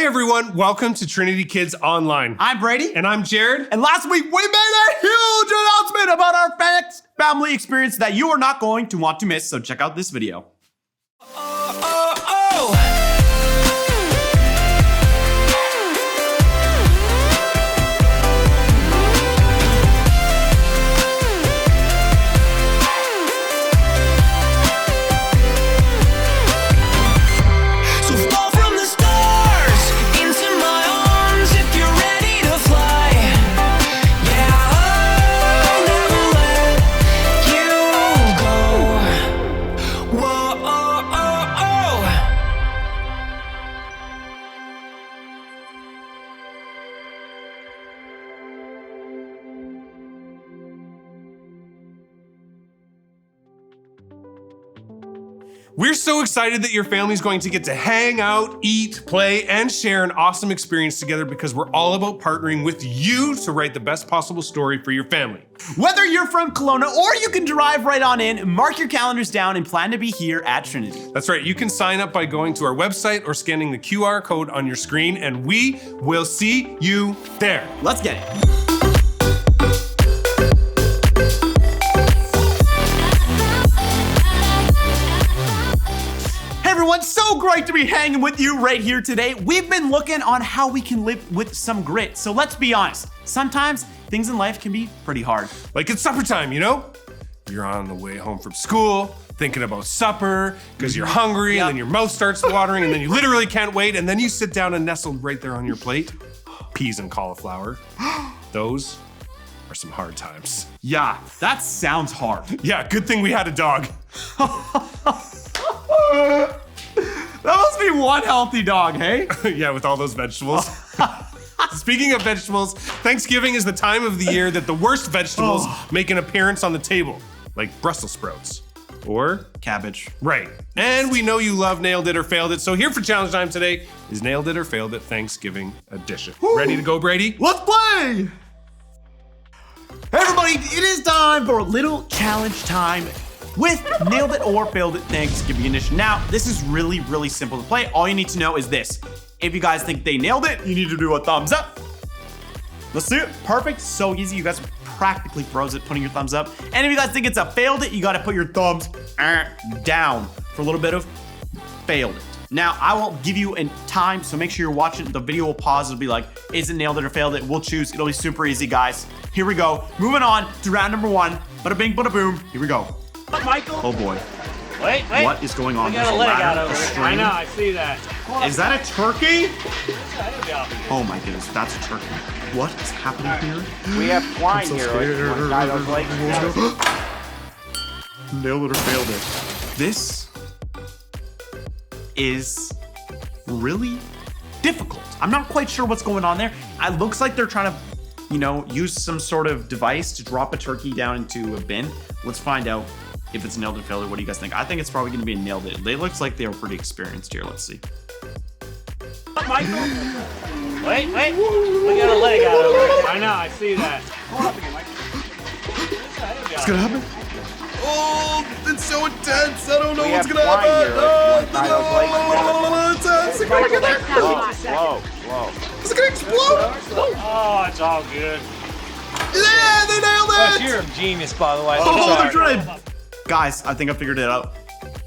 Hi everyone, welcome to Trinity Kids Online. I'm Brady. And I'm Jared. And last week we made a huge announcement about our family experience that you are not going to want to miss, so check out this video. We're so excited that your family's going to get to hang out, eat, play, and share an awesome experience together because we're all about partnering with you to write the best possible story for your family. Whether you're from Kelowna or you can drive right on in, mark your calendars down and plan to be here at Trinity. That's right, you can sign up by going to our website or scanning the QR code on your screen, and we will see you there. Let's get it. Everyone, so great to be hanging with you right here today. We've been looking on how we can live with some grit. So let's be honest, sometimes things in life can be pretty hard. Like it's supper time, you know? You're on the way home from school, thinking about supper, because you're hungry, and then your mouth starts watering, and then you literally can't wait, and then you sit down and nestled right there on your plate, peas and cauliflower. Those are some hard times. Yeah, that sounds hard. Yeah, good thing we had a dog. That must be one healthy dog, hey? Yeah, with all those vegetables. Speaking of vegetables, Thanksgiving is the time of the year that the worst vegetables make an appearance on the table, like Brussels sprouts or cabbage. Right. And we know you love Nailed It or Failed It, so here for challenge time today is Nailed It or Failed It Thanksgiving edition. Woo. Ready to go, Brady? Let's play! Hey everybody, it is time for a little challenge time with Nailed It or Failed It Thanksgiving edition. Now, this is really, really simple to play. All you need to know is this. If you guys think they nailed it, you need to do a thumbs up. Let's do it. Perfect. So easy. You guys practically froze it putting your thumbs up. And if you guys think it's a failed it, you got to put your thumbs down for a little bit of failed it. Now, I won't give you a time, so make sure you're watching. The video will pause. It'll be like, is it nailed it or failed it? We'll choose. It'll be super easy, guys. Here we go. Moving on to round number 1. Bada bing, bada boom. Here we go. Michael. Oh boy. Wait. What is going on? We got a leg out over there. I know, I see that. Is that a turkey? Oh my goodness, that's a turkey. What is happening here? We have swine here. Nailed it or failed it. This is really difficult. I'm not quite sure what's going on there. It looks like they're trying to, use some sort of device to drop a turkey down into a bin. Let's find out if it's nailed or failed it. What do you guys think? I think it's probably gonna be a nailed it. They looks like they are pretty experienced here. Let's see. Michael. Wait. We got a leg out over there. I know, I see that. What's gonna happen? Oh, it's so intense. I don't know what's gonna happen. Whoa. Is it gonna explode? Oh, it's all good. Yeah, they nailed it! You're a genius, by the way. Oh, they're trying. Guys, I think I figured it out.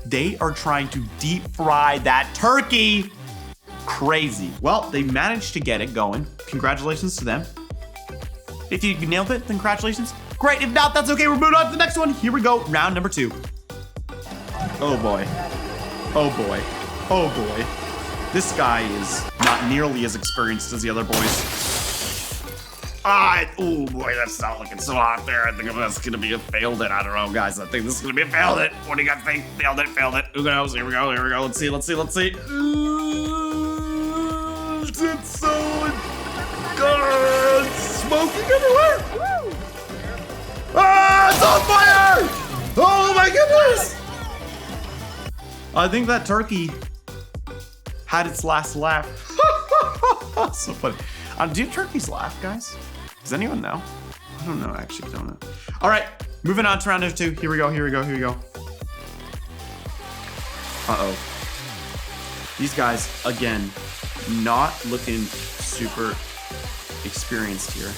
They are trying to deep fry that turkey. Crazy. Well, they managed to get it going. Congratulations to them. If you nailed it, then congratulations. Great. If not, that's okay. We're moving on to the next one. Here we go. Round number 2. Oh boy. This guy is not nearly as experienced as the other boys. Oh boy, that's not looking so hot there. I think that's gonna be a failed it. I don't know, guys. I think this is gonna be a failed it. What do you guys think? Failed it. Who knows? Here we go. Let's see. It's so good. Smoking everywhere. Woo. Ah, it's on fire! Oh my goodness! I think that turkey had its last laugh. So funny. Do turkeys laugh, guys? Does anyone know? I don't know, actually, don't know. All right, moving on to round number 2. Here we go. Uh-oh. These guys, again, not looking super experienced here.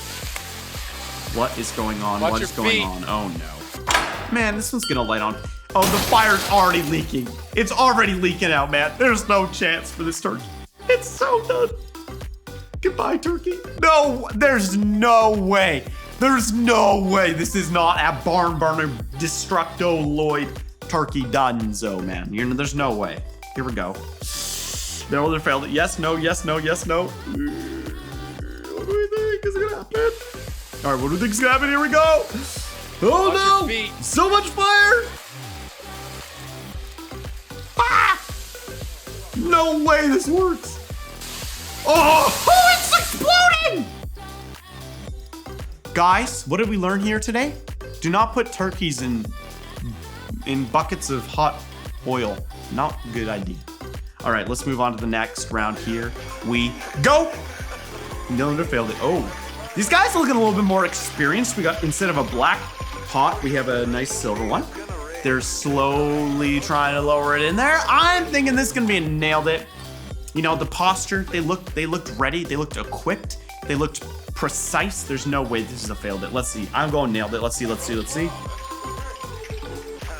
What is going on? Watch What your is going feet. on? Oh no. Man, this one's gonna light on. Oh, the fire's already leaking. It's already leaking out, man. There's no chance for this turkey. It's so done. Goodbye, turkey. No, there's no way. There's no way this is not a barn burner destructo-loid turkey dunzo, man. There's no way. Here we go. No, they failed it. Yes, no, yes, no, yes, no. What do we think is gonna happen? All right, what do we think is gonna happen? Here we go. Oh Watch no! your feet. So much fire! Ah! No way this works. Oh, it's exploding! Guys, what did we learn here today? Do not put turkeys in buckets of hot oil. Not a good idea. All right, let's move on to the next round. Here we go. No, they failed it. Oh, these guys are looking a little bit more experienced. We got, instead of a black pot, we have a nice silver one. They're slowly trying to lower it in there. I'm thinking this is gonna be a nailed it. You know, the posture, they looked ready, they looked equipped, they looked precise. There's no way this is a failed it. Let's see. I'm going nailed it. Let's see.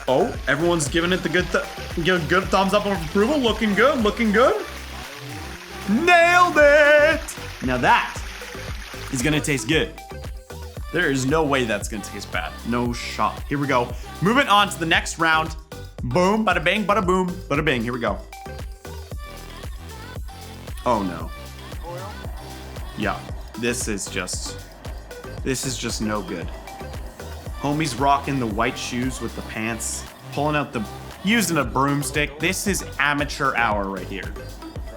Oh, everyone's giving it the good thumbs up of approval. Looking good, looking good. Nailed it! Now that is gonna taste good. There is no way that's gonna taste bad. No shot. Here we go. Moving on to the next round. Boom, bada bang, bada boom, bada bing. Here we go. Oh no. Yeah, this is just no good. Homie's rocking the white shoes with the pants, pulling out using a broomstick. This is amateur hour right here.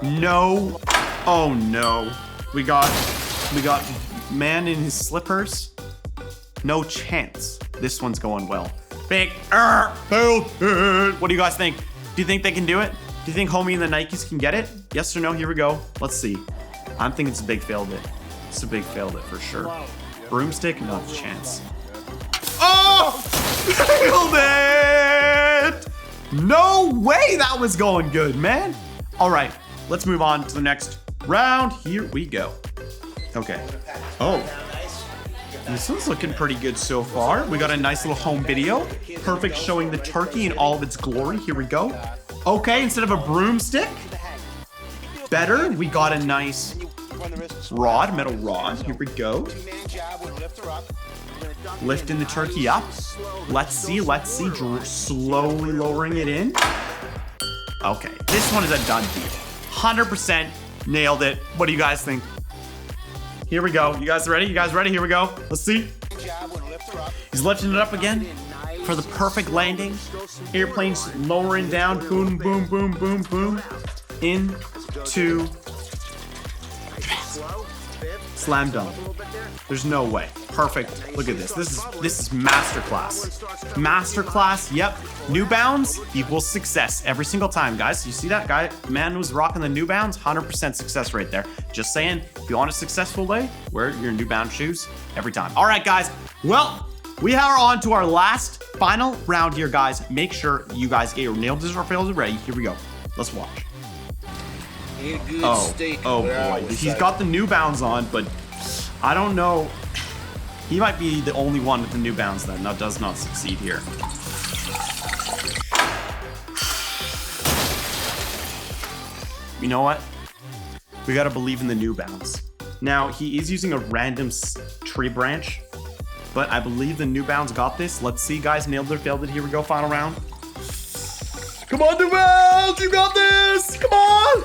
No. Oh no. We got man in his slippers. No chance. This one's going well. Big failed it. What do you guys think? Do you think they can do it? Do you think homie and the Nikes can get it? Yes or no? Here we go. Let's see. I'm thinking it's a big failed it. It's a big failed it for sure. Broomstick, no chance. Oh! Failed it! No way that was going good, man. All right, let's move on to the next round. Here we go. Okay. Oh. This one's looking pretty good so far. We got a nice little home video. Perfect, showing the turkey in all of its glory. Here we go. Okay, instead of a broomstick, better. We got a nice rod, metal rod. Here we go. Lifting the turkey up. Let's see. Slowly lowering it in. Okay, this one is a done deal. 100% nailed it. What do you guys think? Here we go. You guys ready? Here we go. Let's see. He's lifting it up again for the perfect landing. Airplane's lowering down. Boom, boom, boom, boom, boom. Into slam dunk. There's no way. Perfect. Look at this. This is masterclass. Masterclass. Yep. New bounds equals success every single time, guys. You see that guy? Man was rocking the New Bounds. 100% success right there. Just saying. If you want a successful day, wear your New Bound shoes every time. All right, guys. Well, we are on to our last final round here, guys. Make sure you guys get your nailed it or failed it ready. Here we go. Let's watch. Oh boy. He's got the New Bounds on, but I don't know. He might be the only one with the New Bounds that does not succeed here. You know what? We gotta believe in the New Bounds. Now, he is using a random tree branch, but I believe the New Bounds got this. Let's see, guys. Nailed it or failed it. Here we go, final round. Come on, New Bounds! You got this! Come on!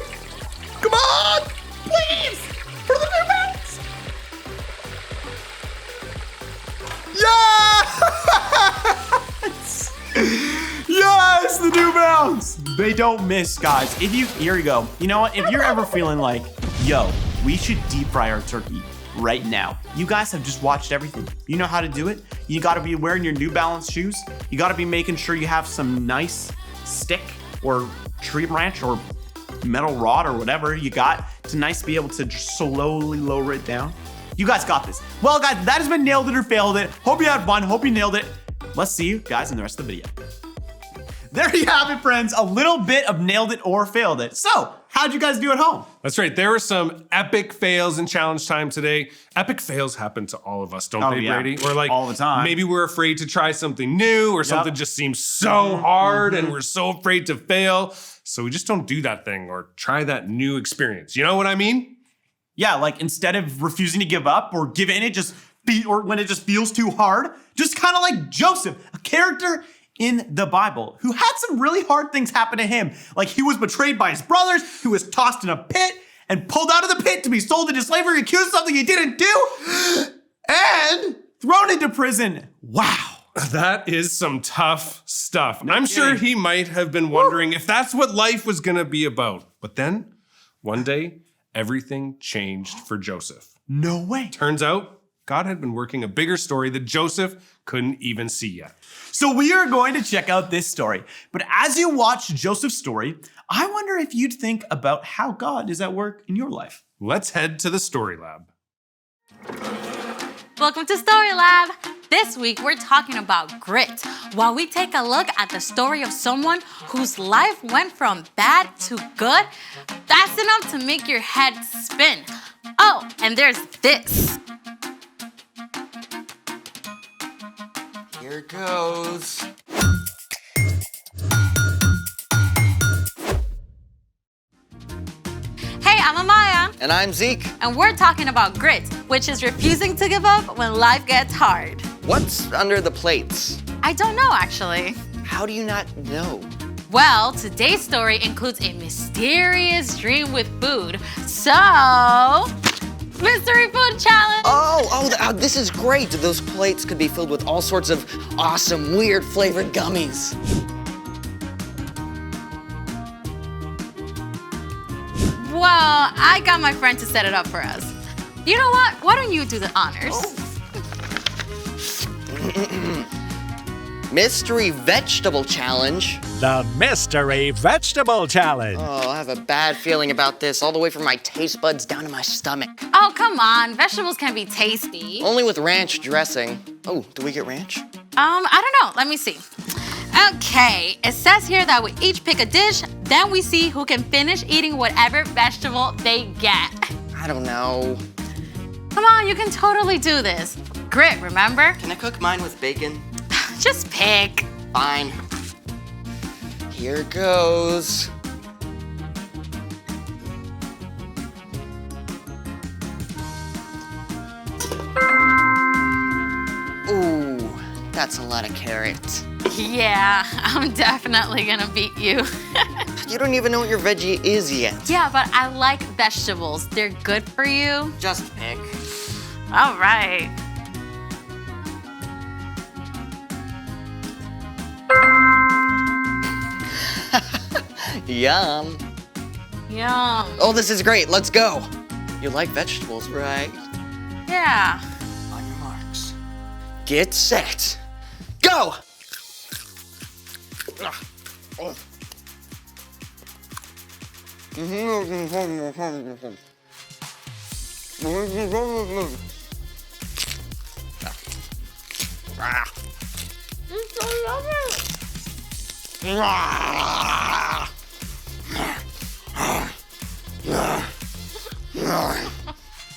Come on! Please! For the New Bounds! Yes! Yes, the New Bounds! They don't miss, guys. Here you go. You know what? If you're ever feeling like, yo, we should deep fry our turkey right now. You guys have just watched everything. You know how to do it. You gotta be wearing your New Balance shoes. You gotta be making sure you have some nice stick or tree branch or metal rod or whatever you got to be able to just slowly lower it down. You guys got this. Well, guys, that has been Nailed It or Failed It. Hope you had fun. Hope you nailed it. Let's see you guys in the rest of the video. There you have it, friends. A little bit of Nailed It or Failed It. So, how'd you guys do at home? That's right. There were some epic fails in challenge time today. Epic fails happen to all of us, don't they, Brady? Or like all the time. Maybe we're afraid to try something new, or something just seems so hard and we're so afraid to fail. So we just don't do that thing or try that new experience. You know what I mean? Yeah, like instead of refusing to give up or give in, or when it just feels too hard, just kind of like Joseph, a character in the Bible who had some really hard things happen to him. Like he was betrayed by his brothers, who was tossed in a pit and pulled out of the pit to be sold into slavery, accused of something he didn't do, and thrown into prison. Wow. That is some tough stuff. I'm sure he might have been wondering if that's what life was gonna be about. But then, one day, everything changed for Joseph. No way. Turns out, God had been working a bigger story that Joseph couldn't even see yet. So we are going to check out this story. But as you watch Joseph's story, I wonder if you'd think about how God is at work in your life. Let's head to the Story Lab. Welcome to Story Lab. This week we're talking about grit, while we take a look at the story of someone whose life went from bad to good, fast enough to make your head spin. Oh, and there's this. Here goes. Hey, I'm Amaya, And I'm Zeke. and we're talking about grit, which is refusing to give up when life gets hard. What's under the plates? I don't know, actually. How do you not know? Well, today's story includes a mysterious dream with food. So, mystery food challenge. This is great. Those plates could be filled with all sorts of awesome, weird flavored gummies. Well, I got my friend to set it up for us. You know what? Why don't you do the honors? Mystery vegetable challenge. The Mystery Vegetable Challenge. Oh, I have a bad feeling about this, all the way from my taste buds down to my stomach. Oh, come on. Vegetables can be tasty. Only with ranch dressing. Oh, do we get ranch? I don't know. Let me see. Okay, it says here that we each pick a dish, then we see who can finish eating whatever vegetable they get. I don't know. Come on, you can totally do this. Grit, remember? Can I cook mine with bacon? Just pick. Fine. Here goes. Ooh, that's a lot of carrots. Yeah, I'm definitely gonna beat you. You don't even know what your veggie is yet. Yeah, but I like vegetables. They're good for you. Just pick. All right. Yum. Yum. Oh, this is great. Let's go. You like vegetables, right? Yeah. On your marks. Get set. Go! Oh.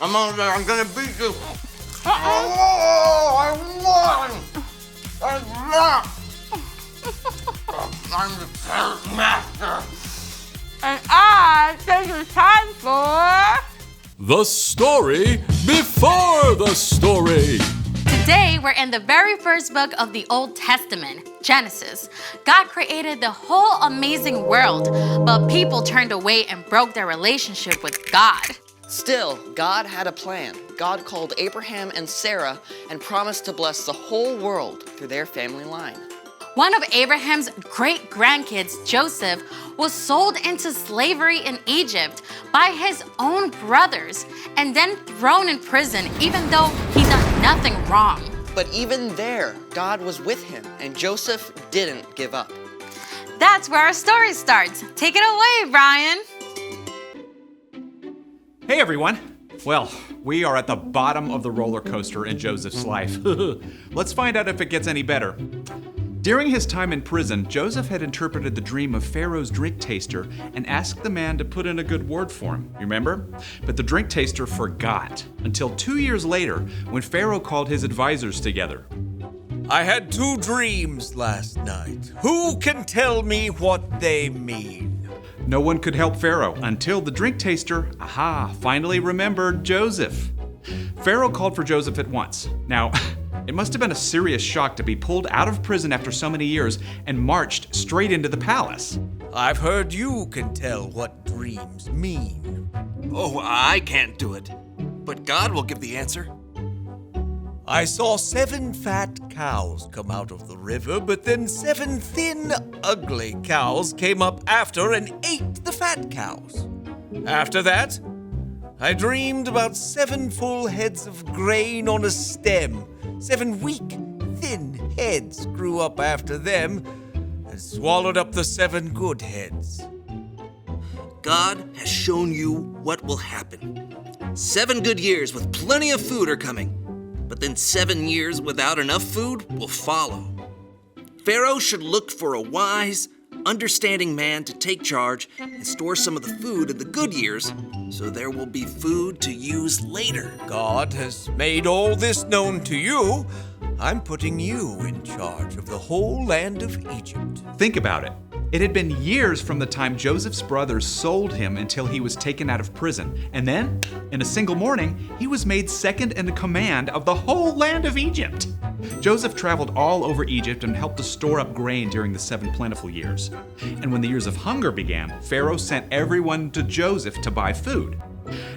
I'm gonna beat you. Oh, I won! I'm the first master. And I think it's time for... The story before the story. Today, we're in the very first book of the Old Testament, Genesis. God created the whole amazing world, but people turned away and broke their relationship with God. Still, God had a plan. God called Abraham and Sarah and promised to bless the whole world through their family line. One of Abraham's great-grandkids, Joseph, was sold into slavery in Egypt by his own brothers and then thrown in prison even though he done nothing wrong. But even there, God was with him, and Joseph didn't give up. That's where our story starts. Take it away, Brian. Hey everyone! Well, we are at the bottom of the roller coaster in Joseph's life. Let's find out if it gets any better. During his time in prison, Joseph had interpreted the dream of Pharaoh's drink taster and asked the man to put in a good word for him. You remember? But the drink taster forgot until 2 years later when Pharaoh called his advisors together. I had 2 dreams last night. Who can tell me what they mean? No one could help Pharaoh until the drink taster, finally remembered Joseph. Pharaoh called for Joseph at once. Now, it must have been a serious shock to be pulled out of prison after so many years and marched straight into the palace. I've heard you can tell what dreams mean. Oh, I can't do it. But God will give the answer. I saw 7 fat cows come out of the river, but then 7 thin, ugly cows came up after and ate the fat cows. After that, I dreamed about 7 full heads of grain on a stem. 7 weak, thin heads grew up after them and swallowed up the 7 good heads. God has shown you what will happen. 7 good years with plenty of food are coming, but then 7 years without enough food will follow. Pharaoh should look for a wise, understanding man to take charge and store some of the food in the good years so there will be food to use later. God has made all this known to you. I'm putting you in charge of the whole land of Egypt. Think about it. It had been years from the time Joseph's brothers sold him until he was taken out of prison. And then, in a single morning, he was made second in command of the whole land of Egypt. Joseph traveled all over Egypt and helped to store up grain during the 7 plentiful years. And when the years of hunger began, Pharaoh sent everyone to Joseph to buy food.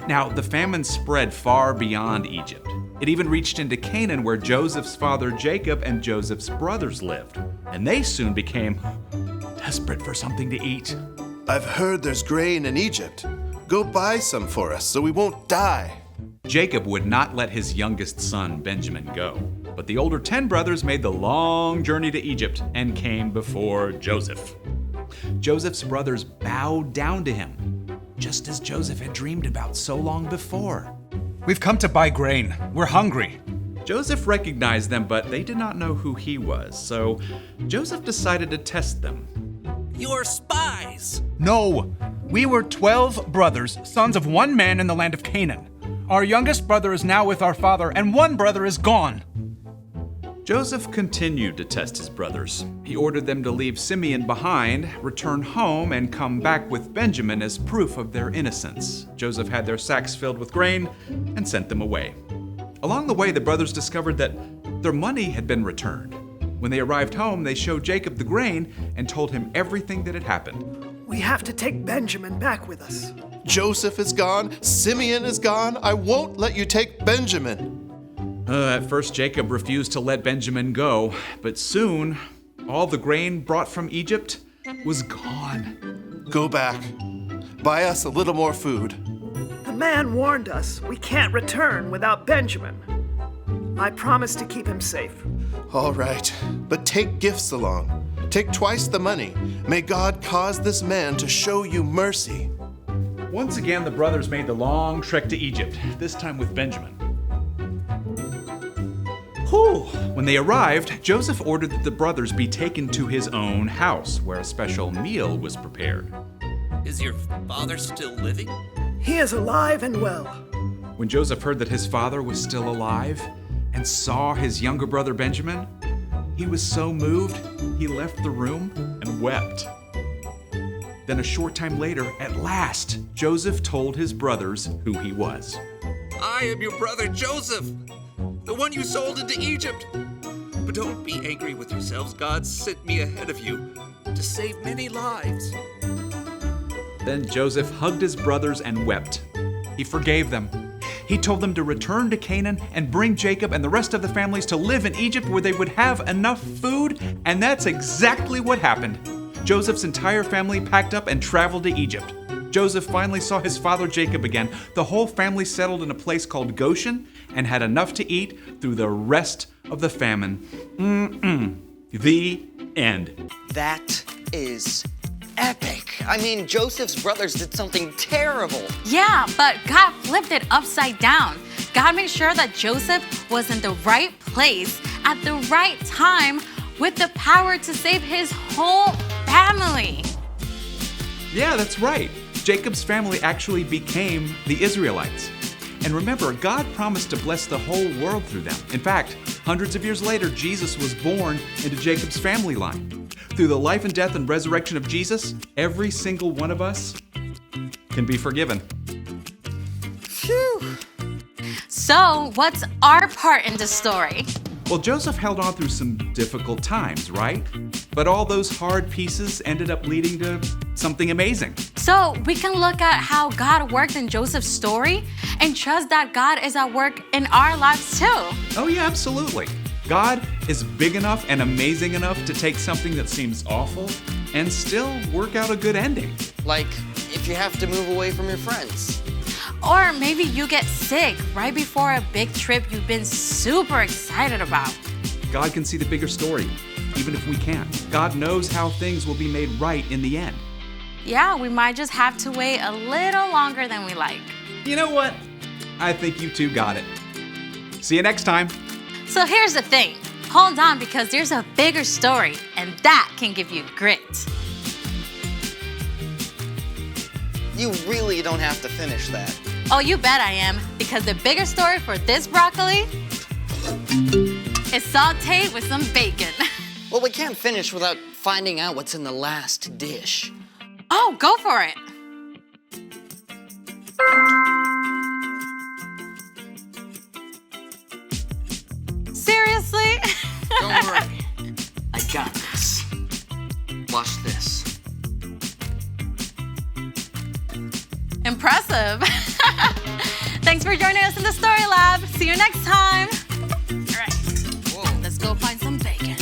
Now, the famine spread far beyond Egypt. It even reached into Canaan, where Joseph's father Jacob and Joseph's brothers lived. And they soon became desperate for something to eat. I've heard there's grain in Egypt. Go buy some for us so we won't die. Jacob would not let his youngest son, Benjamin, go. But the older 10 brothers made the long journey to Egypt and came before Joseph. Joseph's brothers bowed down to him, just as Joseph had dreamed about so long before. We've come to buy grain. We're hungry. Joseph recognized them, but they did not know who he was, so Joseph decided to test them. You're spies! No, we were 12 brothers, sons of one man in the land of Canaan. Our youngest brother is now with our father, and one brother is gone. Joseph continued to test his brothers. He ordered them to leave Simeon behind, return home, and come back with Benjamin as proof of their innocence. Joseph had their sacks filled with grain and sent them away. Along the way, the brothers discovered that their money had been returned. When they arrived home, they showed Jacob the grain and told him everything that had happened. We have to take Benjamin back with us. Joseph is gone. Simeon is gone. I won't let you take Benjamin. At first, Jacob refused to let Benjamin go, but soon, all the grain brought from Egypt was gone. Go back. Buy us a little more food. The man warned us we can't return without Benjamin. I promise to keep him safe. All right, but take gifts along. Take twice the money. May God cause this man to show you mercy. Once again, the brothers made the long trek to Egypt, this time with Benjamin. When they arrived, Joseph ordered that the brothers be taken to his own house, where a special meal was prepared. Is your father still living? He is alive and well. When Joseph heard that his father was still alive and saw his younger brother Benjamin, he was so moved, he left the room and wept. Then a short time later, at last, Joseph told his brothers who he was. I am your brother Joseph, the one you sold into Egypt. But don't be angry with yourselves. God sent me ahead of you to save many lives. Then Joseph hugged his brothers and wept. He forgave them. He told them to return to Canaan and bring Jacob and the rest of the families to live in Egypt where they would have enough food, and that's exactly what happened. Joseph's entire family packed up and traveled to Egypt. Joseph finally saw his father Jacob again. The whole family settled in a place called Goshen and had enough to eat through the rest of the famine. The end. That is epic. I mean, Joseph's brothers did something terrible. Yeah, but God flipped it upside down. God made sure that Joseph was in the right place at the right time with the power to save his whole family. Yeah, that's right. Jacob's family actually became the Israelites. And remember, God promised to bless the whole world through them. In fact, hundreds of years later, Jesus was born into Jacob's family line. Through the life and death and resurrection of Jesus, every single one of us can be forgiven. Phew. So, what's our part in the story? Well, Joseph held on through some difficult times, right? But all those hard pieces ended up leading to something amazing. So, we can look at how God worked in Joseph's story and trust that God is at work in our lives too. Oh yeah, absolutely. God is big enough and amazing enough to take something that seems awful and still work out a good ending. Like if you have to move away from your friends. Or maybe you get sick right before a big trip you've been super excited about. God can see the bigger story, even if we can't. God knows how things will be made right in the end. Yeah, we might just have to wait a little longer than we like. You know what? I think you two got it. See you next time. So here's the thing. Hold on, because there's a bigger story, and that can give you grit. You really don't have to finish that. Oh, you bet I am, because the bigger story for this broccoli is sauteed with some bacon. Well, we can't finish without finding out what's in the last dish. Oh, go for it. Seriously? Don't worry. I got this. Watch this. Impressive. Thanks for joining us in the Story Lab. See you next time. All right, whoa, let's go find some bacon.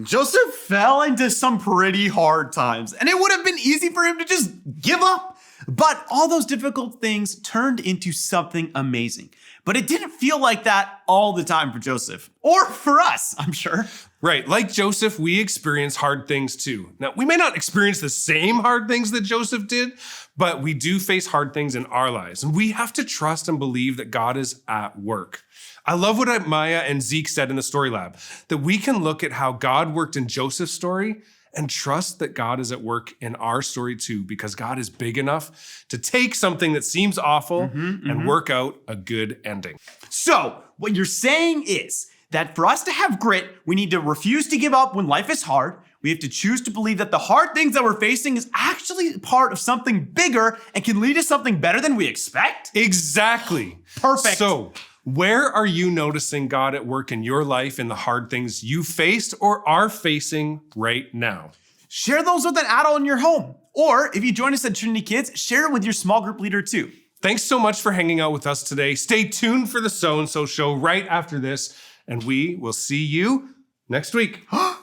Joseph fell into some pretty hard times, and it would have been easy for him to just give up. But all those difficult things turned into something amazing. But it didn't feel like that all the time for Joseph, or for us, I'm sure. Right, like Joseph, we experience hard things too. Now, we may not experience the same hard things that Joseph did, but we do face hard things in our lives. And we have to trust and believe that God is at work. I love what Maya and Zeke said in the Story Lab, that we can look at how God worked in Joseph's story and trust that God is at work in our story too, because God is big enough to take something that seems awful and work out a good ending. So, what you're saying is that for us to have grit, we need to refuse to give up when life is hard. We have to choose to believe that the hard things that we're facing is actually part of something bigger and can lead to something better than we expect? Exactly. Perfect. So, where are you noticing God at work in your life in the hard things you faced or are facing right now? Share those with an adult in your home. Or if you join us at Trinity Kids, share it with your small group leader too. Thanks so much for hanging out with us today. Stay tuned for the So-and-So Show right after this, and we will see you next week. Bye-bye.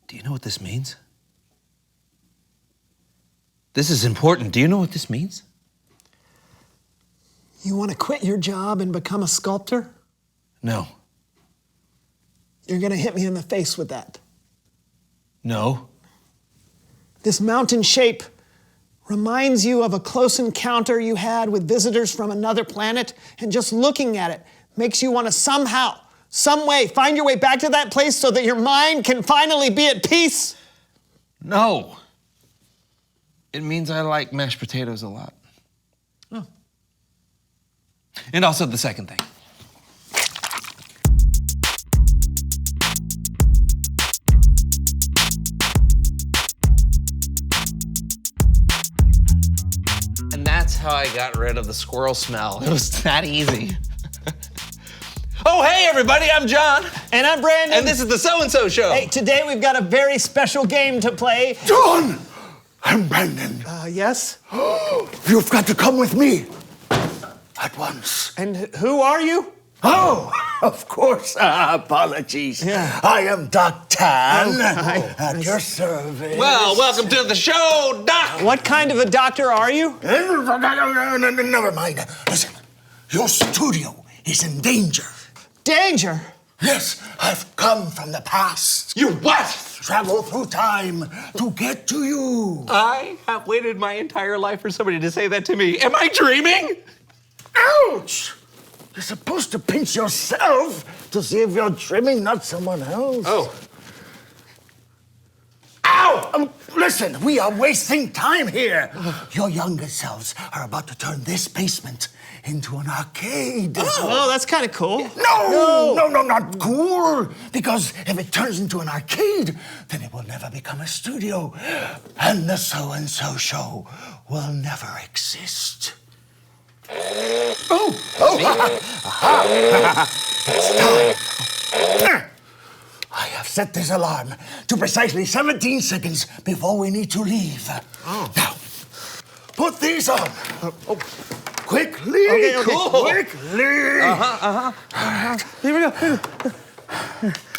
Do you know what this means? This is important. Do you know what this means? You want to quit your job and become a sculptor? No. You're going to hit me in the face with that. No. This mountain shape reminds you of a close encounter you had with visitors from another planet, and just looking at it makes you want to somehow, some way, find your way back to that place so that your mind can finally be at peace. No. It means I like mashed potatoes a lot. Oh. And also the second thing. And that's how I got rid of the squirrel smell. It was that easy. Oh, hey, everybody, I'm John. And I'm Brandon. And this is the So-and-So Show. Hey, today we've got a very special game to play. John! I'm Brandon. Yes? You've got to come with me. At once. And who are you? Oh, of course. Apologies. Yeah. I am Doc Tan. At your service. Well, welcome to the show, Doc. What kind of a doctor are you? Never mind. Listen, your studio is in danger. Danger? Yes, I've come from the past. You what? Travel through time to get to you. I have waited my entire life for somebody to say that to me. Am I dreaming? Ouch! You're supposed to pinch yourself to see if you're dreaming, not someone else. Oh. Ow! Listen, we are wasting time here. Your younger selves are about to turn this basement into an arcade. Oh, that's kind of cool. No, not cool. Because if it turns into an arcade, then it will never become a studio. And the so-and-so show will never exist. It's time. I have set this alarm to precisely 17 seconds before we need to leave. Now, put these on. Quickly, Okay. quickly. Here we go.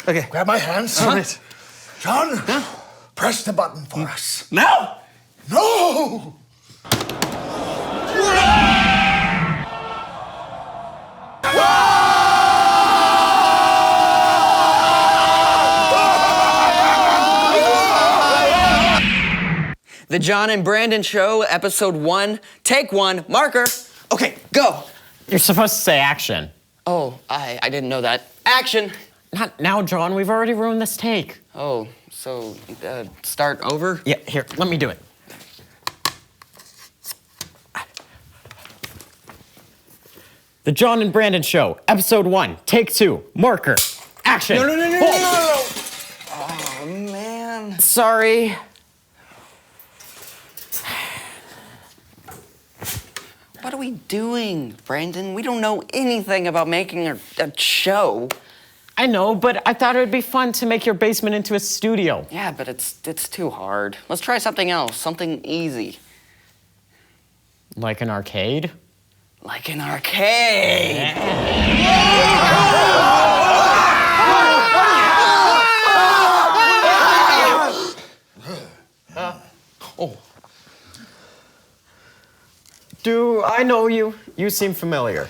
Okay. Grab my hands. All right. John, press the button for us. Now? No! The John and Brandon Show, episode 1, take 1, marker. Okay, go. You're supposed to say action. Oh, I didn't know that. Action. Not now, John. We've already ruined this take. Oh, so start over? Yeah, here, let me do it. The John and Brandon Show, episode 1, take 2, marker, action. No. Oh, man. Sorry. What are we doing, Brandon? We don't know anything about making a show. I know, but I thought it would be fun to make your basement into a studio. Yeah, but it's too hard. Let's try something else, something easy. Like an arcade? Like an arcade. Do I know you? You seem familiar.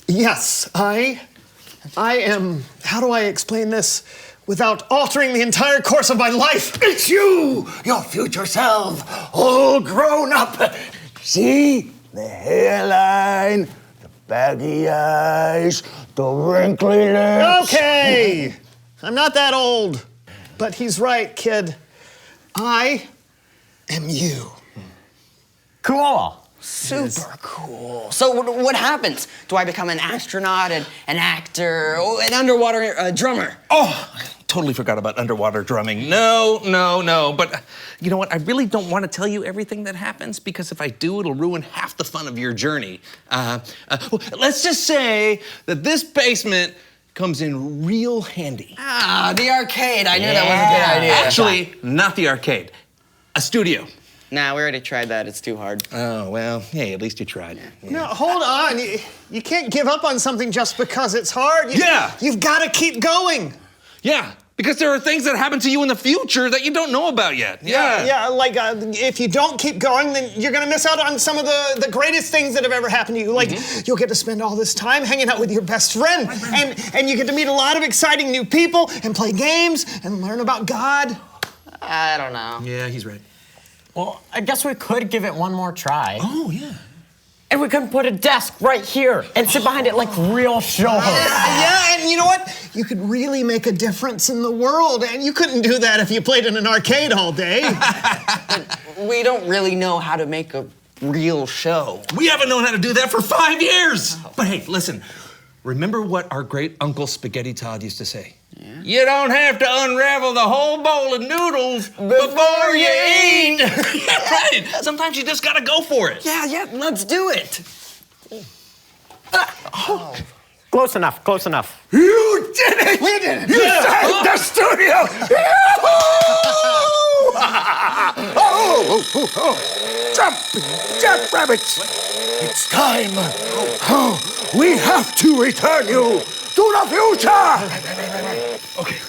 Yes, I am, how do I explain this without altering the entire course of my life? It's you, your future self, all grown up. See? The hairline, the baggy eyes, the wrinkly lips. Okay, I'm not that old, but he's right, kid. I am you. Cool. Super cool. So what happens? Do I become an astronaut, an actor, an underwater drummer? Oh, I totally forgot about underwater drumming. No. But you know what? I really don't want to tell you everything that happens because if I do, it'll ruin half the fun of your journey. Let's just say that this basement comes in real handy. Ah, the arcade. I knew that was a good idea. Actually, not the arcade. A studio. Nah, we already tried that. It's too hard. Oh, well, hey, at least you tried. Yeah. No, hold on. You can't give up on something just because it's hard. You've got to keep going. Yeah, because there are things that happen to you in the future that you don't know about yet. Yeah, like if you don't keep going, then you're gonna miss out on some of the greatest things that have ever happened to you. Like you'll get to spend all this time hanging out with your best friend, and you get to meet a lot of exciting new people and play games and learn about God. I don't know. Yeah, he's right. Well, I guess we could give it one more try. Oh, yeah. And we could put a desk right here and sit behind it like real show hosts. Yeah, and you know what? You could really make a difference in the world, and you couldn't do that if you played in an arcade all day. But we don't really know how to make a real show. We haven't known how to do that for 5 years. Oh. But hey, listen. Remember what our great Uncle Spaghetti Todd used to say? Yeah. You don't have to unravel the whole bowl of noodles before you eat. Yeah, right. Sometimes you just gotta go for it. Yeah, let's do it. Close enough. You did it! We did it! You saved the studio! Jackrabbits! It's time. We have to return you to the future! Right. Okay.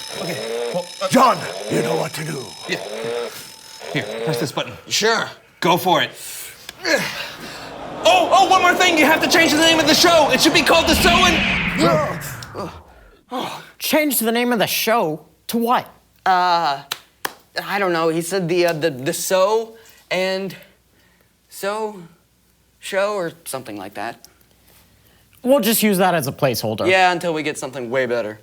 Well, John, you know what to do. Yeah. Here, press this button. Sure. Go for it. Oh, one more thing. You have to change the name of the show. It should be called The Sewin'. Change the name of the show to what? I don't know. He said the so and so show or something like that. We'll just use that as a placeholder. Yeah, until we get something way better.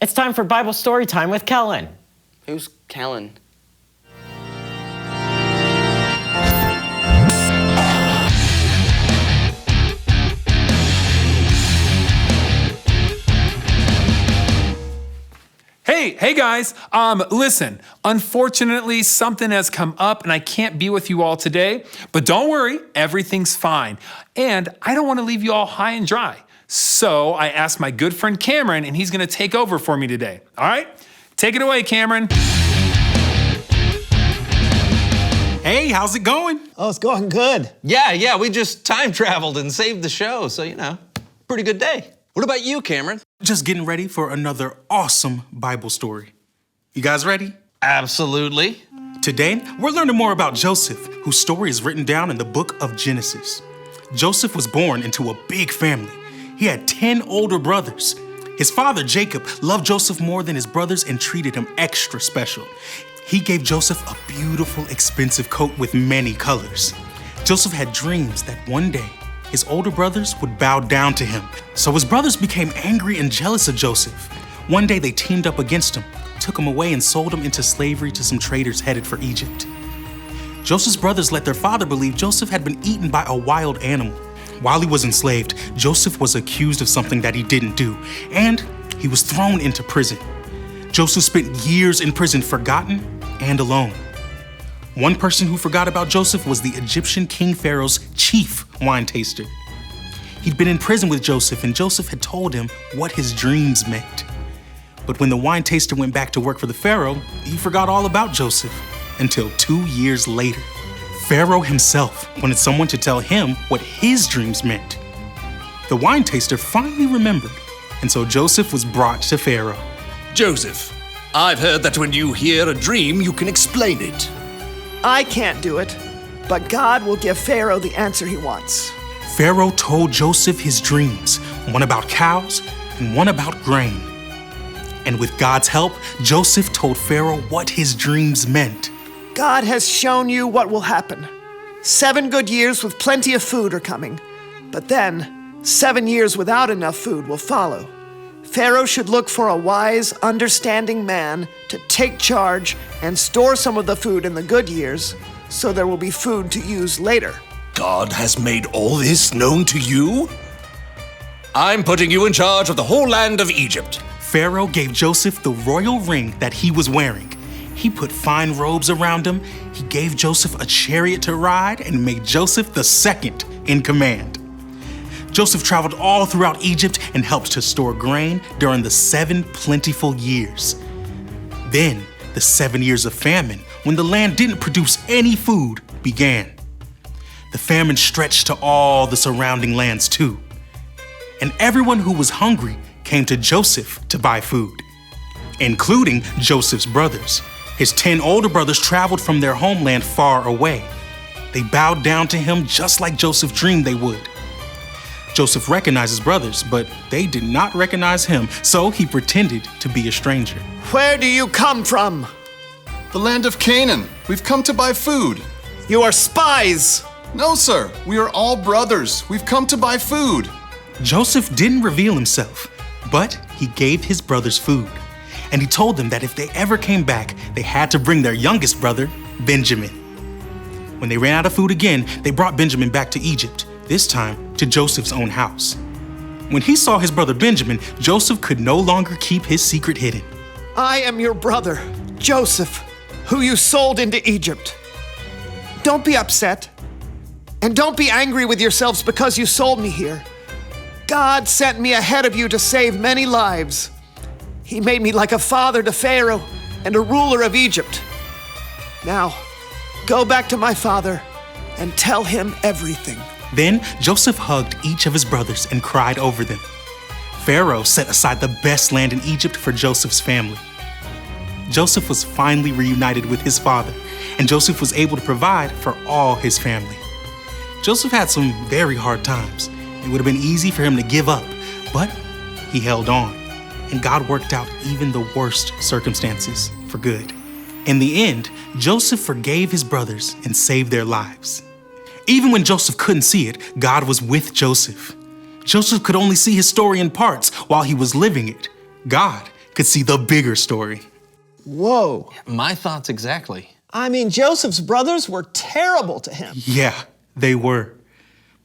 It's time for Bible story time with Kellen. Who's Kellen? Hey guys, listen, unfortunately something has come up and I can't be with you all today, but don't worry, everything's fine. And I don't want to leave you all high and dry. So I asked my good friend Cameron and he's gonna take over for me today. All right, take it away, Cameron. Hey, how's it going? Oh, it's going good. Yeah, we just time traveled and saved the show, so you know, pretty good day. What about you, Cameron? Just getting ready for another awesome Bible story. You guys ready? Absolutely. Today, we're learning more about Joseph, whose story is written down in the book of Genesis. Joseph was born into a big family. He had 10 older brothers. His father, Jacob, loved Joseph more than his brothers and treated him extra special. He gave Joseph a beautiful, expensive coat with many colors. Joseph had dreams that one day, his older brothers would bow down to him. So his brothers became angry and jealous of Joseph. One day they teamed up against him, took him away and sold him into slavery to some traders headed for Egypt. Joseph's brothers let their father believe Joseph had been eaten by a wild animal. While he was enslaved, Joseph was accused of something that he didn't do, and he was thrown into prison. Joseph spent years in prison, forgotten and alone. One person who forgot about Joseph was the Egyptian King Pharaoh's chief wine taster. He'd been in prison with Joseph, and Joseph had told him what his dreams meant. But when the wine taster went back to work for the Pharaoh, he forgot all about Joseph until 2 years later. Pharaoh himself wanted someone to tell him what his dreams meant. The wine taster finally remembered, and so Joseph was brought to Pharaoh. Joseph, I've heard that when you hear a dream, you can explain it. I can't do it, but God will give Pharaoh the answer he wants. Pharaoh told Joseph his dreams, one about cows and one about grain. And with God's help, Joseph told Pharaoh what his dreams meant. God has shown you what will happen. 7 good years with plenty of food are coming, but then 7 years without enough food will follow. Pharaoh should look for a wise, understanding man to take charge and store some of the food in the good years so there will be food to use later. God has made all this known to you? I'm putting you in charge of the whole land of Egypt. Pharaoh gave Joseph the royal ring that he was wearing. He put fine robes around him. He gave Joseph a chariot to ride and made Joseph the second in command. Joseph traveled all throughout Egypt and helped to store grain during the 7 plentiful years. Then, the 7 years of famine, when the land didn't produce any food, began. The famine stretched to all the surrounding lands too. And everyone who was hungry came to Joseph to buy food, including Joseph's brothers. His 10 older brothers traveled from their homeland far away. They bowed down to him just like Joseph dreamed they would. Joseph recognized his brothers, but they did not recognize him, so he pretended to be a stranger. Where do you come from? The land of Canaan. We've come to buy food. You are spies. No, sir. We are all brothers. We've come to buy food. Joseph didn't reveal himself, but he gave his brothers food. And he told them that if they ever came back, they had to bring their youngest brother, Benjamin. When they ran out of food again, they brought Benjamin back to Egypt, this time to Joseph's own house. When he saw his brother Benjamin, Joseph could no longer keep his secret hidden. I am your brother, Joseph, who you sold into Egypt. Don't be upset, and don't be angry with yourselves because you sold me here. God sent me ahead of you to save many lives. He made me like a father to Pharaoh and a ruler of Egypt. Now, go back to my father and tell him everything. Then Joseph hugged each of his brothers and cried over them. Pharaoh set aside the best land in Egypt for Joseph's family. Joseph was finally reunited with his father, and Joseph was able to provide for all his family. Joseph had some very hard times. It would have been easy for him to give up, but he held on. And God worked out even the worst circumstances for good. In the end, Joseph forgave his brothers and saved their lives. Even when Joseph couldn't see it, God was with Joseph. Joseph could only see his story in parts while he was living it. God could see the bigger story. Whoa. My thoughts exactly. I mean, Joseph's brothers were terrible to him. Yeah, they were.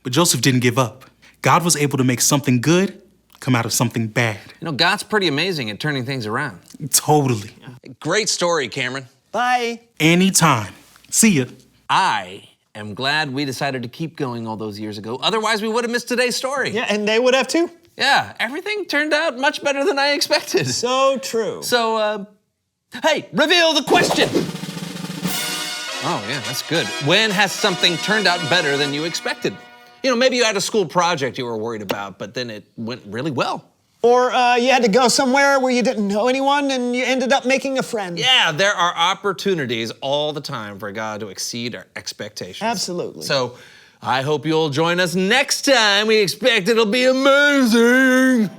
But Joseph didn't give up. God was able to make something good come out of something bad. You know, God's pretty amazing at turning things around. Totally. Great story, Cameron. Bye. Anytime. See ya. I am glad we decided to keep going all those years ago. Otherwise, we would have missed today's story. Yeah, and they would have too. Yeah, everything turned out much better than I expected. So true. So, hey, reveal the question. Oh, yeah, that's good. When has something turned out better than you expected? You know, maybe you had a school project you were worried about, but then it went really well. Or you had to go somewhere where you didn't know anyone and you ended up making a friend. Yeah, there are opportunities all the time for God to exceed our expectations. Absolutely. So I hope you'll join us next time. We expect it'll be amazing.